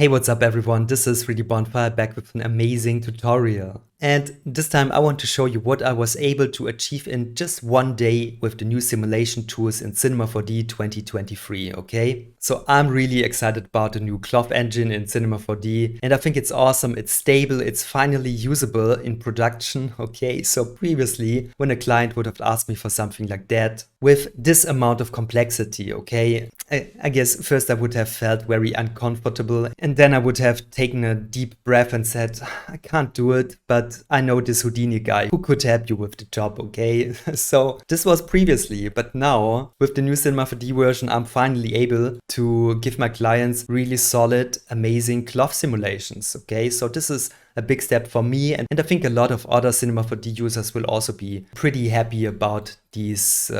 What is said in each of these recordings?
Hey, what's up everyone? This is 3D Bonfire back with an amazing tutorial. And this time I want to show you what I was able to achieve in just one day with the new simulation tools in Cinema 4D 2023, okay? So I'm really excited about the new cloth engine in Cinema 4D and I think it's awesome, it's stable, it's finally usable in production, okay? So previously, when a client would have asked me for something like that, with this amount of complexity, okay? I guess first I would have felt very uncomfortable and then I would have taken a deep breath and said, I can't do it, but I know this Houdini guy who could help you with the job, okay? So this was previously, but now with the new Cinema 4D version, I'm finally able to give my clients really solid, amazing cloth simulations, okay? So this is a big step for me and I think a lot of other Cinema 4D users will also be pretty happy about these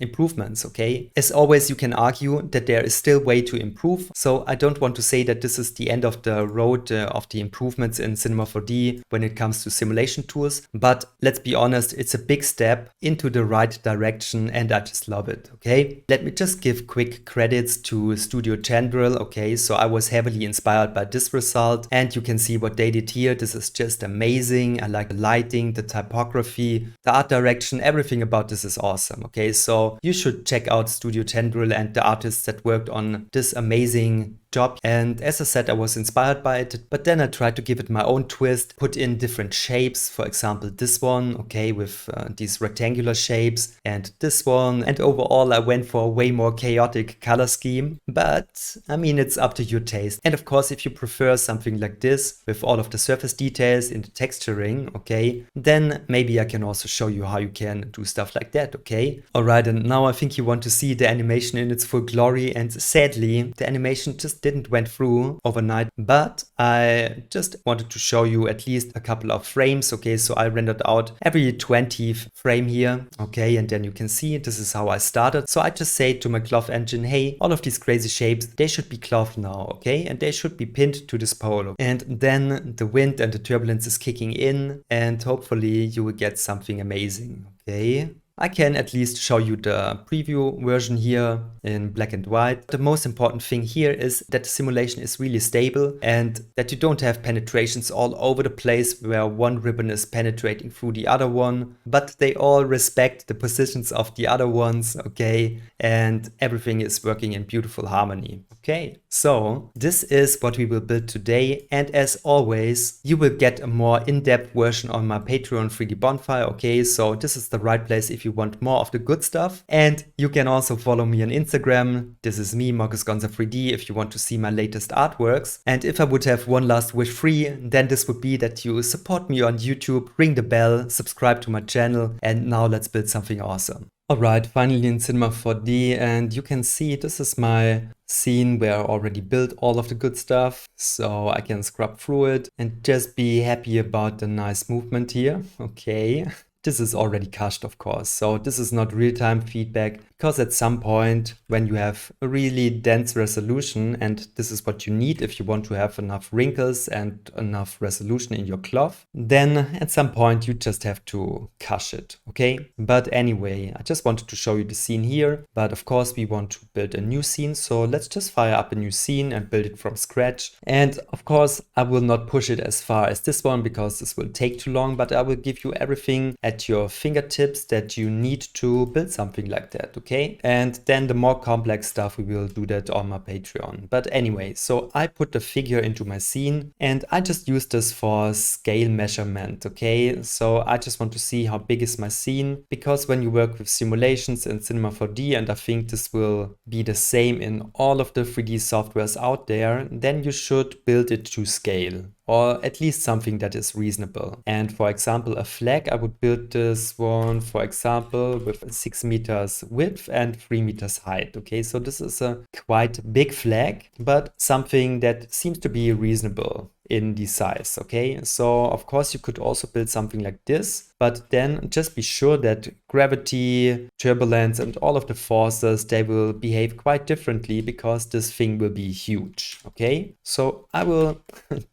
improvements, okay? As always, you can argue that there is still way to improve, so I don't want to say that this is the end of the road of the improvements in Cinema 4D when it comes to simulation tools, but let's be honest, it's a big step into the right direction and I just love it, okay? Let me just give quick credits to Studio Tendril, okay? So I was heavily inspired by this result and you can see what they did here. This is just amazing. I like the lighting, the typography, the art direction, everything about this is awesome, okay? So you should check out Studio Tendril and the artists that worked on this amazing job. And as I said, I was inspired by it, but then I tried to give it my own twist, put in different shapes, for example this one, okay, with these rectangular shapes, and this one, and overall I went for a way more chaotic color scheme, but I mean it's up to your taste. And of course if you prefer something like this with all of the surface details in the texturing, okay, then maybe I can also show you how you can do stuff like that, okay? Alright, and now I think you want to see the animation in its full glory, and sadly the animation just didn't went through overnight, but I just wanted to show you at least a couple of frames, okay? So I rendered out every 20th frame here, okay? And then you can see this is how I started. So I just say to my cloth engine, hey, all of these crazy shapes, they should be cloth now, okay? And they should be pinned to this pole. And then the wind and the turbulence is kicking in and hopefully you will get something amazing, okay? I can at least show you the preview version here in black and white. The most important thing here is that the simulation is really stable and that you don't have penetrations all over the place where one ribbon is penetrating through the other one, but they all respect the positions of the other ones, okay? And everything is working in beautiful harmony. Okay, so this is what we will build today, and as always you will get a more in-depth version on my Patreon 3D Bonfire, okay? So this is the right place if you want more of the good stuff, and you can also follow me on Instagram. This is me, Marcus Gonza 3D, if you want to see my latest artworks. And if I would have one last wish free, then this would be that you support me on YouTube, ring the bell, subscribe to my channel, and now let's build something awesome. Alright, finally in Cinema 4D, and you can see this is my scene where I already built all of the good stuff, so I can scrub through it and just be happy about the nice movement here, okay? This is already cached, of course, so this is not real-time feedback, because at some point when you have a really dense resolution, and this is what you need if you want to have enough wrinkles and enough resolution in your cloth, then at some point you just have to cache it, okay? But anyway, I just wanted to show you the scene here, but of course we want to build a new scene, so let's just fire up a new scene and build it from scratch. And of course I will not push it as far as this one because this will take too long, but I will give you everything at your fingertips that you need to build something like that, okay? And then the more complex stuff, we will do that on my Patreon. But anyway, so I put the figure into my scene and I just use this for scale measurement, okay? So I just want to see how big is my scene, because when you work with simulations in Cinema 4D, and I think this will be the same in all of the 3D softwares out there, then you should build it to scale, or at least something that is reasonable. And for example, a flag, I would build this one, for example, with 6 meters width and 3 meters height. Okay, so this is a quite big flag, but something that seems to be reasonable in the size, okay? So of course you could also build something like this, but then just be sure that gravity, turbulence, and all of the forces, they will behave quite differently because this thing will be huge, okay? So I will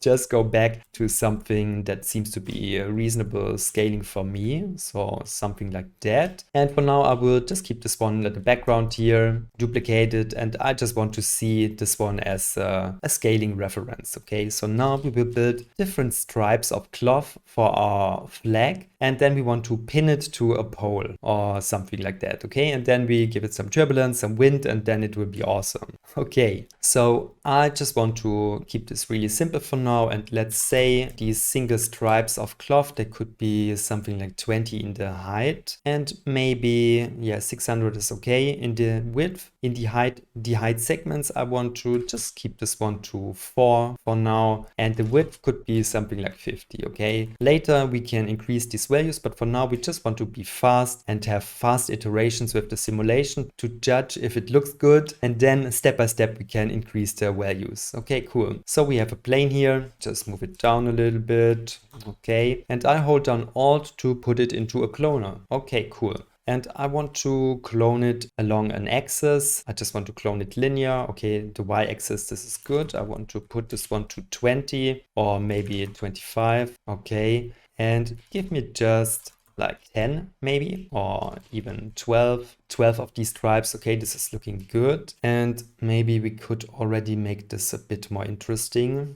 just go back to something that seems to be a reasonable scaling for me, so something like that. And for now I will just keep this one in the background here, duplicate it, and I just want to see this one as a scaling reference, okay? So now we will build different stripes of cloth for our flag, and then we want to pin it to a pole or something like that, okay? And then we give it some turbulence, some wind, and then it will be awesome. Okay, so I just want to keep this really simple for now, and let's say these single stripes of cloth, they could be something like 20 in the height, and maybe, yeah, 600 is okay in the width. In the height segments, I want to just keep this one to 4 for now, and the width could be something like 50, okay? Later we can increase these values, but for now we just want to be fast and have fast iterations with the simulation to judge if it looks good, and then step by step we can increase the values. Okay, cool. So we have a plane here, just move it down a little bit, okay, and I hold down Alt to put it into a cloner. Okay, cool. And I want to clone it along an axis. I just want to clone it linear. Okay, the y-axis, this is good. I want to put this one to 20 or maybe 25. Okay, and give me just like 10 maybe, or even 12 of these stripes. Okay, this is looking good, and maybe we could already make this a bit more interesting.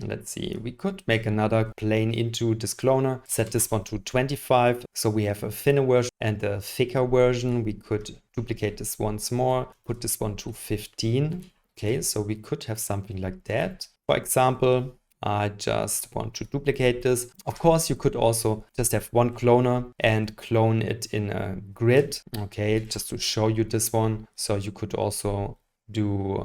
Let's see, we could make another plane into this cloner, set this one to 25, so we have a thinner version and a thicker version. We could duplicate this once more, put this one to 15. Okay, so we could have something like that. For example, I just want to duplicate this. Of course, you could also just have one cloner and clone it in a grid. Okay, just to show you this one. So you could also do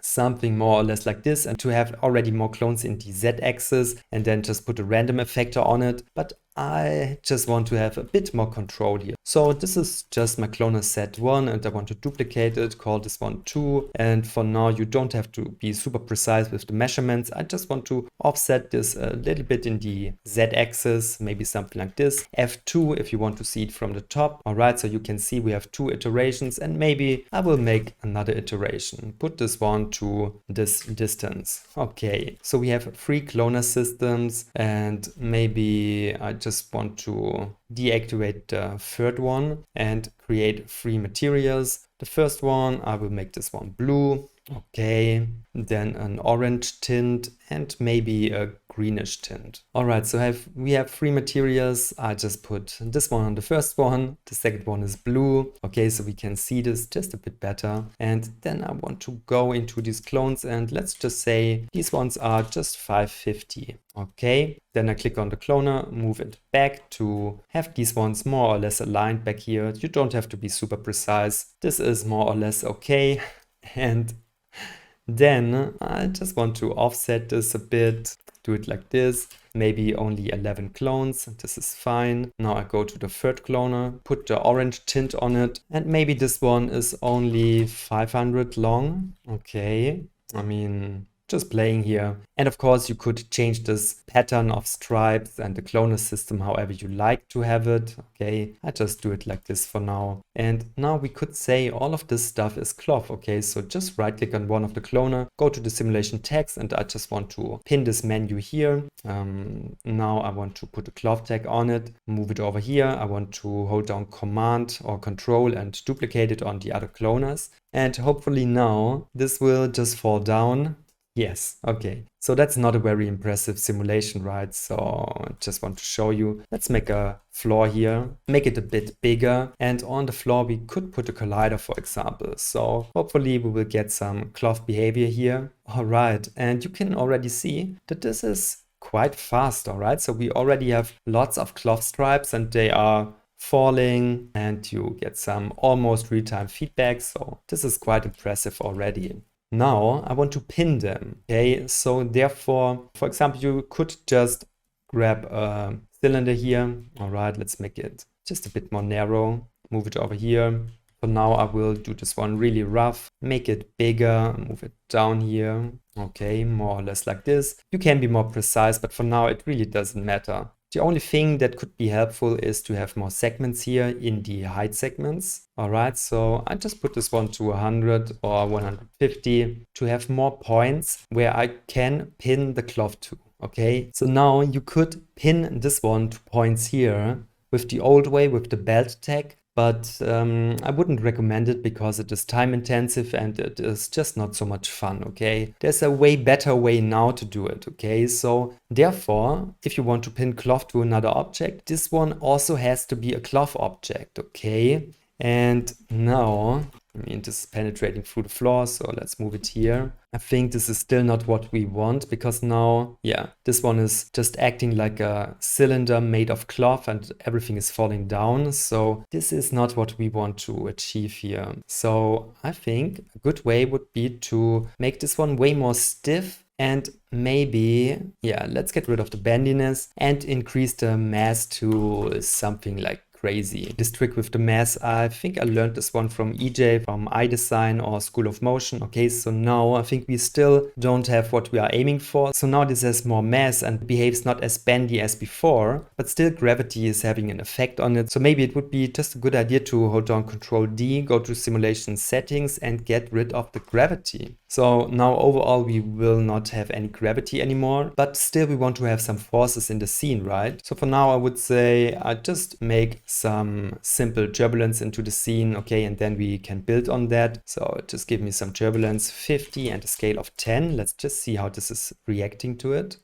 something more or less like this, and to have already more clones in the z-axis and then just put a random effector on it. But I just want to have a bit more control here. So this is just my cloner Z1, and I want to duplicate it, call this one 2. And for now, you don't have to be super precise with the measurements. I just want to offset this a little bit in the Z-axis, maybe something like this. F2 if you want to see it from the top. All right, so you can see we have 2 iterations, and maybe I will make another iteration. Put this one to this distance. Okay, so we have 3 cloner systems, and maybe I just want to deactivate the third one and create 3 materials. The first one, I will make this one blue. Okay, then an orange tint and maybe a greenish tint. All right, so we have 3 materials. I just put this one on the first one. The second one is blue. Okay, so we can see this just a bit better. And then I want to go into these clones, and let's just say these ones are just 550. Okay, then I click on the cloner, move it back to have these ones more or less aligned back here. You don't have to be super precise. This is more or less okay. And then I just want to offset this a bit, do it like this, maybe only 11 clones, this is fine. Now I go to the third cloner, put the orange tint on it, and maybe this one is only 500 long. Okay, I mean, just playing here. And of course you could change this pattern of stripes and the cloner system however you like to have it. Okay, I just do it like this for now. And now we could say all of this stuff is cloth. Okay, so just right click on one of the cloner, go to the simulation text, and I just want to pin this menu here. Now I want to put a cloth tag on it, move it over here. I want to hold down Command or Control and duplicate it on the other cloners. And hopefully now this will just fall down. Yes, okay. So that's not a very impressive simulation, right? So I just want to show you. Let's make a floor here, make it a bit bigger. And on the floor, we could put a collider, for example. So hopefully we will get some cloth behavior here. All right. And you can already see that this is quite fast. All right. So we already have lots of cloth stripes, and they are falling, and you get some almost real-time feedback. So this is quite impressive already. Now I want to pin them. Okay, so therefore, for example, you could just grab a cylinder here. All right, let's make it just a bit more narrow. Move it over here. For now, I will do this one really rough, make it bigger, move it down here. Okay, more or less like this. You can be more precise, but for now, it really doesn't matter. The only thing that could be helpful is to have more segments here in the height segments. All right, so I just put this one to 100 or 150 to have more points where I can pin the cloth to. Okay, so now you could pin this one to points here with the old way, with the belt tag. But I wouldn't recommend it because it is time intensive and it is just not so much fun, okay? There's a way better way now to do it, okay? So therefore, if you want to pin cloth to another object, this one also has to be a cloth object, okay? And now, I mean, this is penetrating through the floor, so let's move it here. I think this is still not what we want because now, yeah, this one is just acting like a cylinder made of cloth and everything is falling down. So this is not what we want to achieve here. So I think a good way would be to make this one way more stiff. And maybe, yeah, let's get rid of the bendiness and increase the mass to something like crazy. This trick with the mass, I think I learned this one from EJ, from iDesign or School of Motion. Okay, so now I think we still don't have what we are aiming for. So now this has more mass and behaves not as bendy as before, but still gravity is having an effect on it. So maybe it would be just a good idea to hold down Control D, go to simulation settings and get rid of the gravity. So now overall we will not have any gravity anymore, but still we want to have some forces in the scene, right? So for now I would say I just make some simple turbulence into the scene, okay, and then we can build on that. So just give me some turbulence, 50 and a scale of 10. Let's just see how this is reacting to it.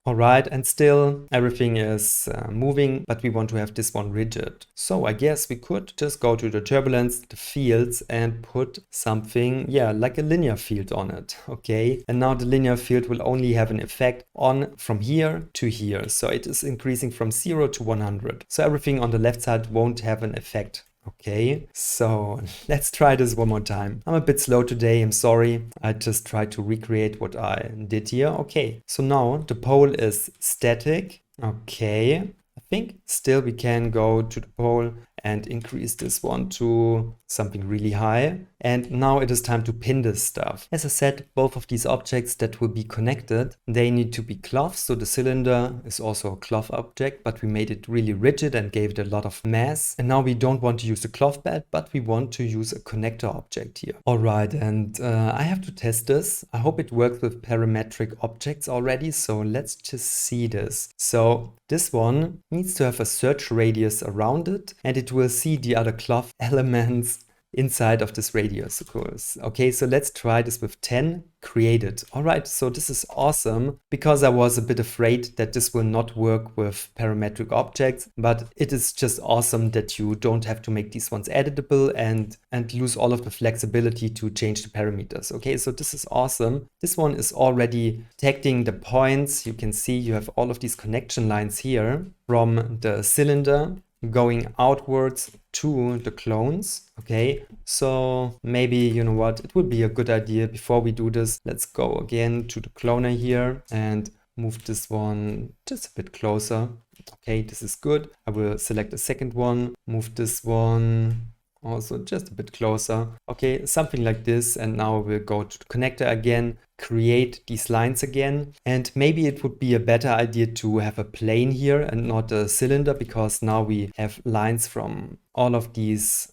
All right, and still everything is moving, but we want to have this one rigid. So I guess we could just go to the turbulence, the fields, and put something, yeah, like a linear field on it, okay? And now the linear field will only have an effect on from here to here. So it is increasing from 0 to 100. So everything on the left side won't have an effect. Okay, so let's try this one more time. I'm a bit slow today, I'm sorry. I just tried to recreate what I did here. Okay, so now the pole is static. Okay, I think still we can go to the pole and increase this one to something really high. And now it is time to pin this stuff. As I said, both of these objects that will be connected, they need to be cloth. So the cylinder is also a cloth object, but we made it really rigid and gave it a lot of mass. And now we don't want to use a cloth belt, but we want to use a connector object here. All right, and I have to test this. I hope it works with parametric objects already. So let's just see this. So this one needs to have a search radius around it, and it will see the other cloth elements inside of this radius, of course. Okay, so let's try this with 10 created. All right, so this is awesome because I was a bit afraid that this will not work with parametric objects, but it is just awesome that you don't have to make these ones editable and lose all of the flexibility to change the parameters. Okay, so this is awesome. This one is already detecting the points. You can see you have all of these connection lines here from the cylinder going outwards to the clones. Okay, so maybe, you know what, it would be a good idea before we do this. Let's go again to the cloner here and move this one just a bit closer. Okay, this is good. I will select a second one, move this one also just a bit closer. Okay, something like this. And now we'll go to the connector again, create these lines again. And maybe it would be a better idea to have a plane here and not a cylinder, because now we have lines from all of these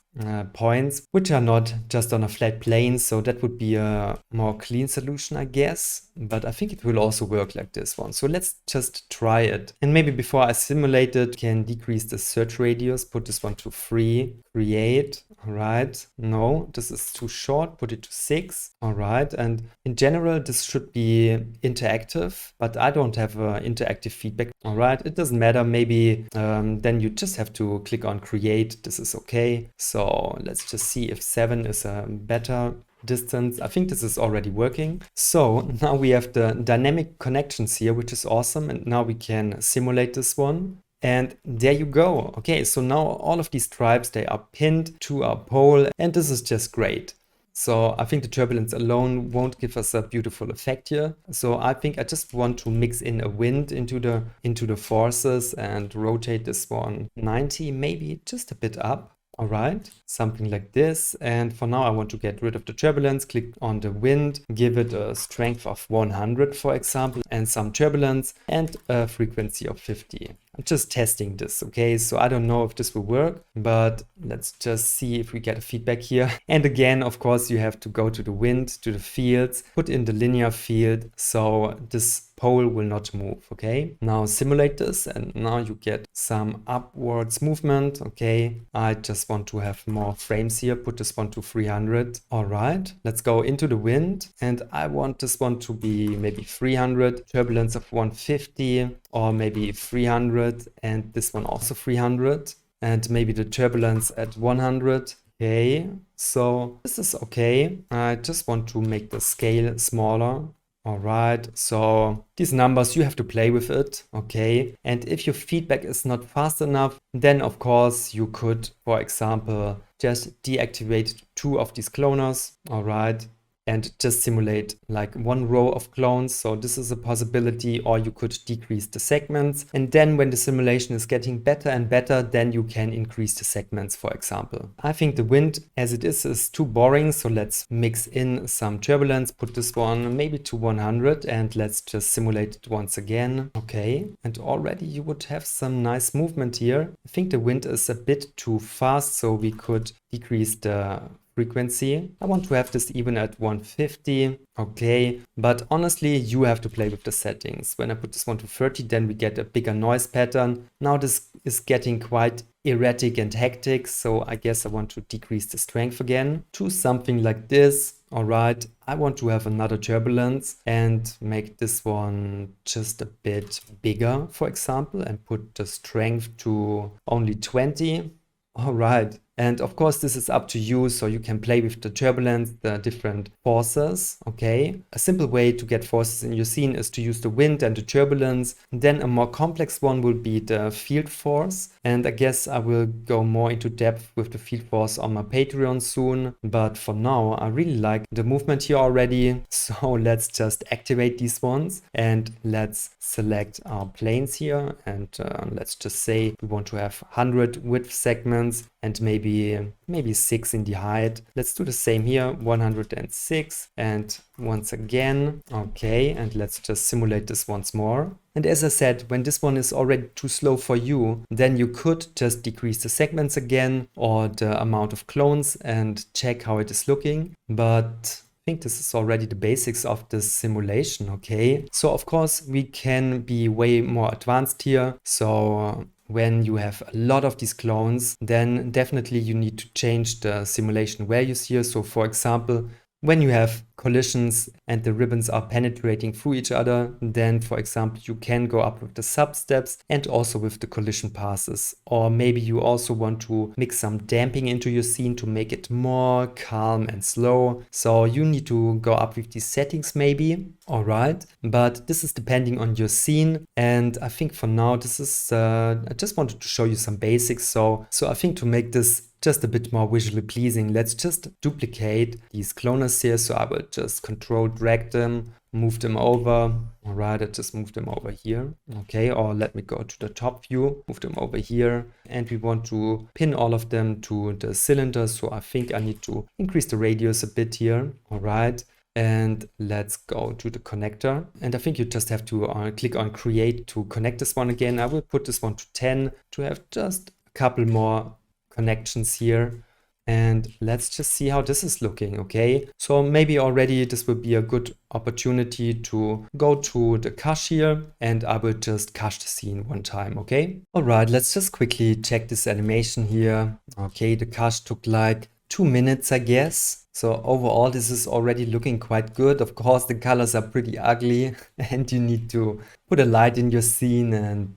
points, which are not just on a flat plane. So that would be a more clean solution, I guess. But I think it will also work like this one. So let's just try it. And maybe before I simulate it, can decrease the search radius, put this one to 3, create. All right. No, this is too short. Put it to 6. All right. And in general, this should be interactive, but I don't have interactive feedback. All right. It doesn't matter. Maybe then you just have to click on create. This is okay. So let's just see if 7 is a better distance. I think this is already working. So now we have the dynamic connections here, which is awesome. And now we can simulate this one. And there you go. Okay, so now all of these stripes, they are pinned to our pole, and this is just great. So I think the turbulence alone won't give us a beautiful effect here. So I think I just want to mix in a wind into the forces and rotate this one 90, maybe just a bit up. All right, something like this. And for now, I want to get rid of the turbulence. Click on the wind, give it a strength of 100, for example, and some turbulence and a frequency of 50. I'm just testing this, okay? So I don't know if this will work, but let's just see if we get a feedback here. And again, of course, you have to go to the wind, to the fields, put in the linear field, so this pole will not move, okay? Now simulate this, and now you get some upwards movement, okay? I just want to have more frames here, put this one to 300. All right, let's go into the wind, and I want this one to be maybe 300, turbulence of 150, or maybe 300, and this one also 300, and maybe the turbulence at 100. Okay, so this is okay. I just want to make the scale smaller. All right, so these numbers, you have to play with it, okay? And if your feedback is not fast enough, then of course you could, for example, just deactivate 2 of these cloners, all right? And just simulate like 1 row of clones. So this is a possibility, or you could decrease the segments. And then when the simulation is getting better and better, then you can increase the segments, for example. I think the wind as it is too boring. So let's mix in some turbulence, put this one maybe to 100, and let's just simulate it once again. Okay, and already you would have some nice movement here. I think the wind is a bit too fast, so we could decrease the frequency. I want to have this even at 150, okay, but honestly you have to play with the settings. When I put this one to 30, then we get a bigger noise pattern. Now this is getting quite erratic and hectic, so I guess I want to decrease the strength again to something like this. All right, I want to have another turbulence and make this one just a bit bigger, for example, and put the strength to only 20. All right. And of course, this is up to you, so you can play with the turbulence, the different forces, okay? A simple way to get forces in your scene is to use the wind and the turbulence. Then a more complex one will be the field force. And I guess I will go more into depth with the field force on my Patreon soon. But for now, I really like the movement here already. So let's just activate these ones and let's select our planes here. And let's just say we want to have 100 width segments and maybe 6 in the height. Let's do the same here, 106, and once again, okay, and let's just simulate this once more. And as I said, when this one is already too slow for you, then you could just decrease the segments again or the amount of clones and check how it is looking. But I think this is already the basics of this simulation, okay? So of course we can be way more advanced here. So when you have a lot of these clones, then definitely you need to change the simulation values here. So for example, when you have collisions and the ribbons are penetrating through each other, then for example, you can go up with the substeps and also with the collision passes. Or maybe you also want to mix some damping into your scene to make it more calm and slow. So you need to go up with these settings maybe. All right, but this is depending on your scene. And I think for now, this is, I just wanted to show you some basics. So I think to make this just a bit more visually pleasing, let's just duplicate these cloners here. So I will just control drag them, move them over. All right, I just moved them over here. Okay, or let me go to the top view, move them over here. And we want to pin all of them to the cylinder. So I think I need to increase the radius a bit here. All right. And let's go to the connector. And I think you just have to click on create to connect this one again. I will put this one to 10 to have just a couple more connections here. And let's just see how this is looking, okay? So maybe already this will be a good opportunity to go to the cache here, and I will just cache the scene one time, okay? All right, let's just quickly check this animation here. Okay, the cache took like 2 minutes, I guess. So overall, this is already looking quite good. Of course, the colors are pretty ugly and you need to put a light in your scene and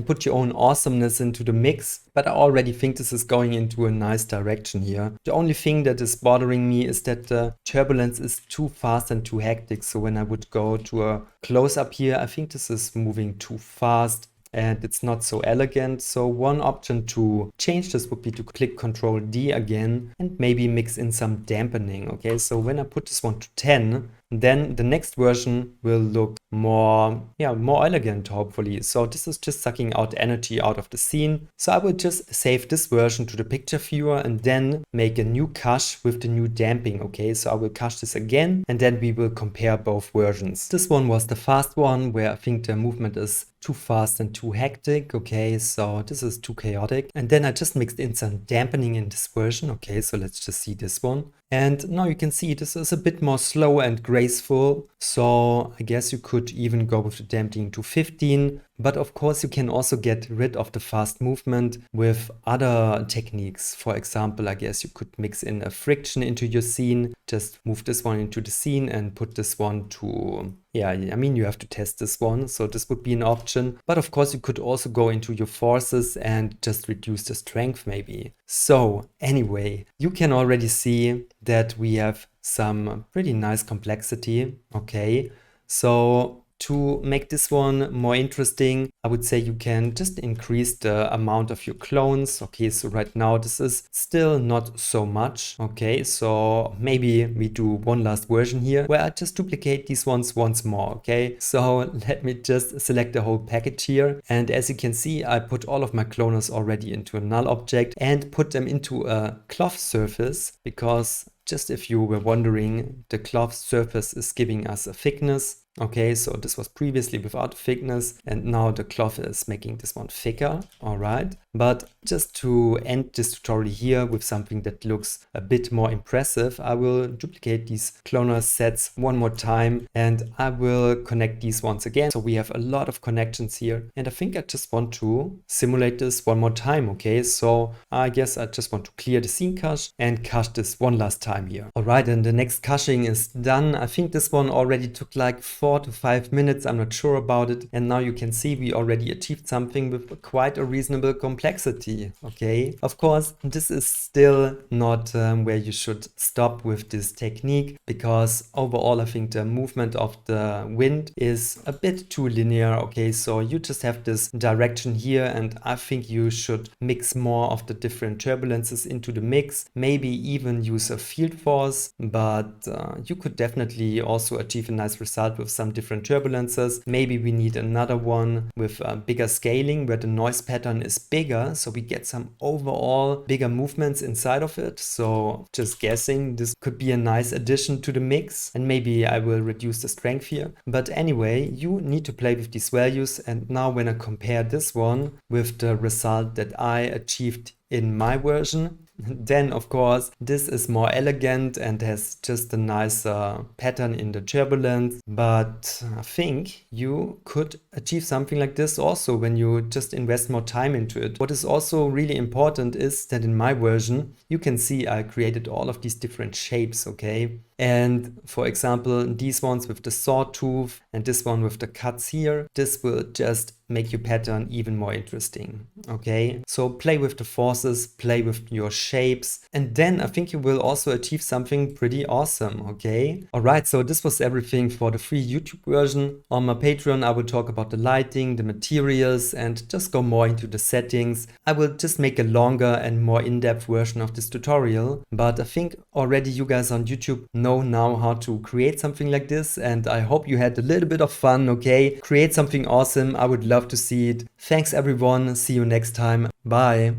put your own awesomeness into the mix. But I already think this is going into a nice direction here. The only thing that is bothering me is that the turbulence is too fast and too hectic. So when I would go to a close-up here, I think this is moving too fast and it's not so elegant. So one option to change this would be to click Ctrl D again and maybe mix in some dampening. Okay, so when I put this one to 10, then the next version will look more elegant, hopefully. So this is just sucking out energy out of the scene. So I will just save this version to the picture viewer and then make a new cache with the new damping. Okay, so I will cache this again and then we will compare both versions. This one was the fast one where I think the movement is too fast and too hectic. Okay, so this is too chaotic. And then I just mixed in some dampening in this version. Okay, so let's just see this one. And now you can see this is a bit more slow and graceful. So I guess you could even go with the dampening to 15. But of course, you can also get rid of the fast movement with other techniques. For example, I guess you could mix in a friction into your scene. Just move this one into the scene and put this one to... Yeah, I mean, you have to test this one. So this would be an option. But of course, you could also go into your forces and just reduce the strength maybe. So anyway, you can already see that we have some pretty nice complexity. Okay, so to make this one more interesting, I would say you can just increase the amount of your clones. Okay, so right now this is still not so much. Okay, so maybe we do one last version here where I just duplicate these ones once more. Okay, so let me just select the whole package here. And as you can see, I put all of my cloners already into a null object and put them into a cloth surface, because just if you were wondering, the cloth surface is giving us a thickness. Okay, so this was previously without thickness and now the cloth is making this one thicker. All right, but just to end this tutorial here with something that looks a bit more impressive, I will duplicate these cloner sets one more time and I will connect these once again. So we have a lot of connections here and I think I just want to simulate this one more time. Okay, so I guess I just want to clear the scene cache and cache this one last time here. All right, and the next caching is done. I think this one already took like 4 to 5 minutes. I'm not sure about it. And now you can see we already achieved something with quite a reasonable complexity. Okay, of course, this is still not where you should stop with this technique, because overall I think the movement of the wind is a bit too linear. Okay, so you just have this direction here and I think you should mix more of the different turbulences into the mix, maybe even use a field force, but you could definitely also achieve a nice result with some different turbulences. Maybe we need another one with bigger scaling where the noise pattern is bigger, so we get some overall bigger movements inside of it. So just guessing, this could be a nice addition to the mix, and maybe I will reduce the strength here. But anyway, you need to play with these values, and now when I compare this one with the result that I achieved in my version, then of course this is more elegant and has just a nicer pattern in the turbulence. But I think you could achieve something like this also when you just invest more time into it. What is also really important is that in my version you can see I created all of these different shapes. Okay, and for example these ones with the sawtooth and this one with the cuts here, this will just make your pattern even more interesting. Okay, so play with the forces, play with your shapes, and then I think you will also achieve something pretty awesome. Okay, all right, so this was everything for the free YouTube version. On my Patreon I will talk about the lighting, the materials, and just go more into the settings. I will just make a longer and more in-depth version of this tutorial, but I think already you guys on YouTube know now how to create something like this, and I hope you had a little bit of fun. Okay, create something awesome. I would love to see it. Thanks everyone. See you next time. Bye.